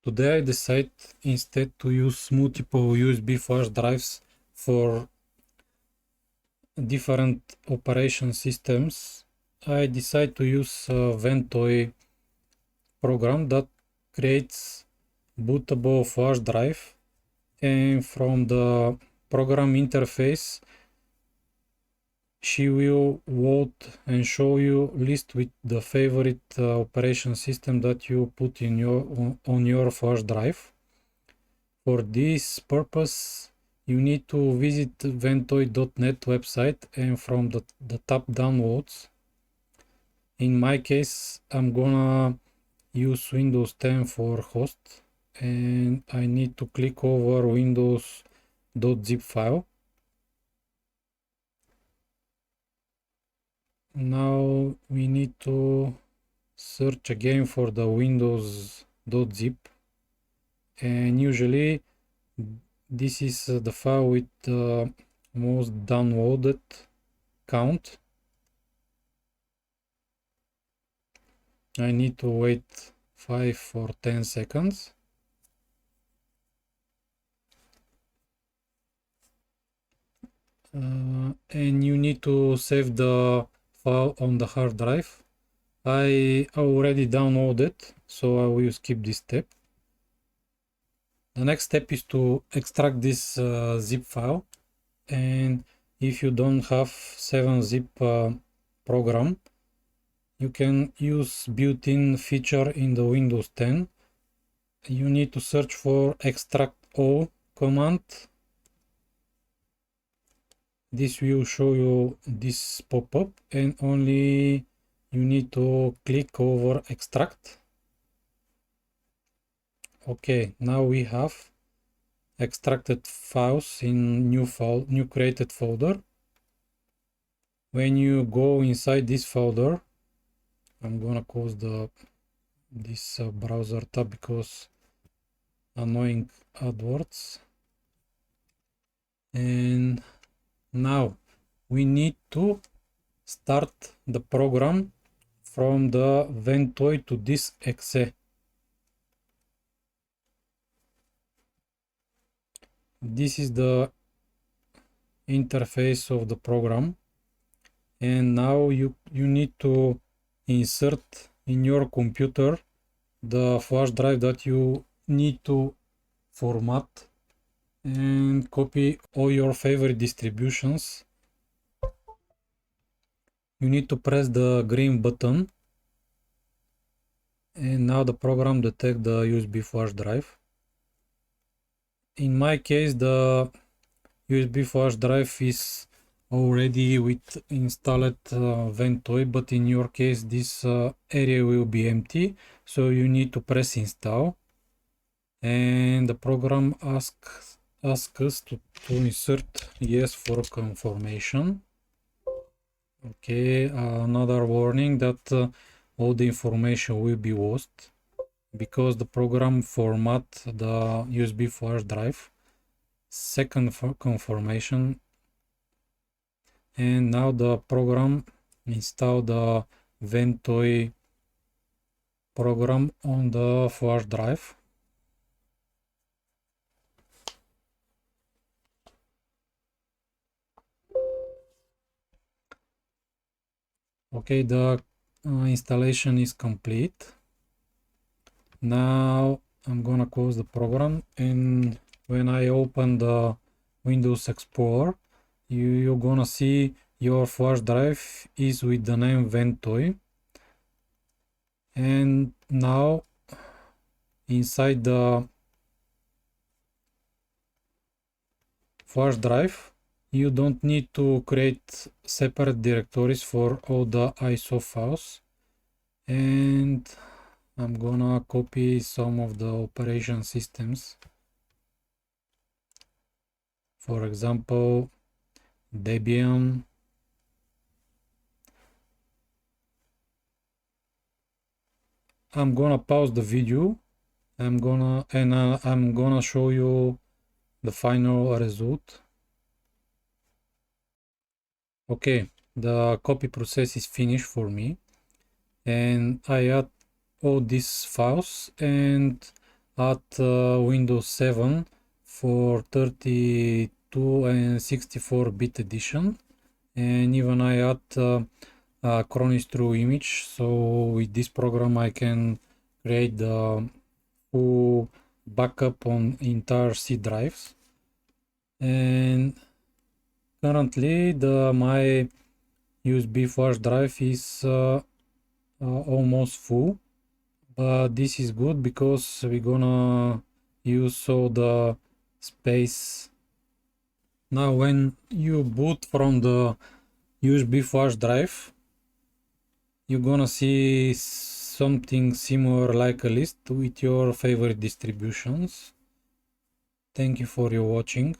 Today I decided instead to use multiple USB flash drives for different operation systems. I decided to use a Ventoy program that creates bootable flash drive, and from the program interface she will load and show you list with the favorite operation system that you put in on your flash drive. For this purpose, you need to visit ventoy.net website, and from the tab downloads, in my case, I'm gonna use Windows 10 for host, and I need to click over windows.zip file. Now we need to search again for the windows.zip, and usually this is the file with the most downloaded count. I need to wait 5 or 10 seconds. And you need to save the file on the hard drive. I already downloaded, so I will skip this step. The next step is to extract this zip file, and if you don't have 7-zip program, you can use built-in feature in the Windows 10. You need to search for extract all command. This will show you this pop-up, and only you need to click over extract. Okay, now we have extracted files in new created folder. When you go inside this folder, I'm gonna close this browser tab because annoying AdWords. And now we need to start the program from the Ventoy to this exe. This is the interface of the program, and now you need to insert in your computer the flash drive that you need to format, and copy all your favorite distributions. You need to press the green button, and now the program detects the USB flash drive. In my case, the USB flash drive is already with installed Ventoy, but in your case this area will be empty, so you need to press install, and the program asks us to insert yes for confirmation. Okay, another warning that all the information will be lost because the program format the USB flash drive. Second confirmation, and now the program install the Ventoy program on the flash drive. Okay, the installation is complete. Now I'm gonna close the program, and when I open the Windows Explorer, you're gonna see your flash drive is with the name Ventoy. And now inside the flash drive, you don't need to create separate directories for all the ISO files, and I'm gonna copy some of the operation systems. For example, Debian, I'm gonna pause the video. I'm gonna show you the final result. Okay, the copy process is finished for me, and I add all these files, and at Windows 7 for 32 and 64-bit edition, and even I add a Chronis True image, so with this program I can create the full backup on entire C drives. And currently my USB flash drive is almost full, but this is good because we're gonna use all the space. Now when you boot from the USB flash drive, you're gonna see something similar like a list with your favorite distributions. Thank you for your watching.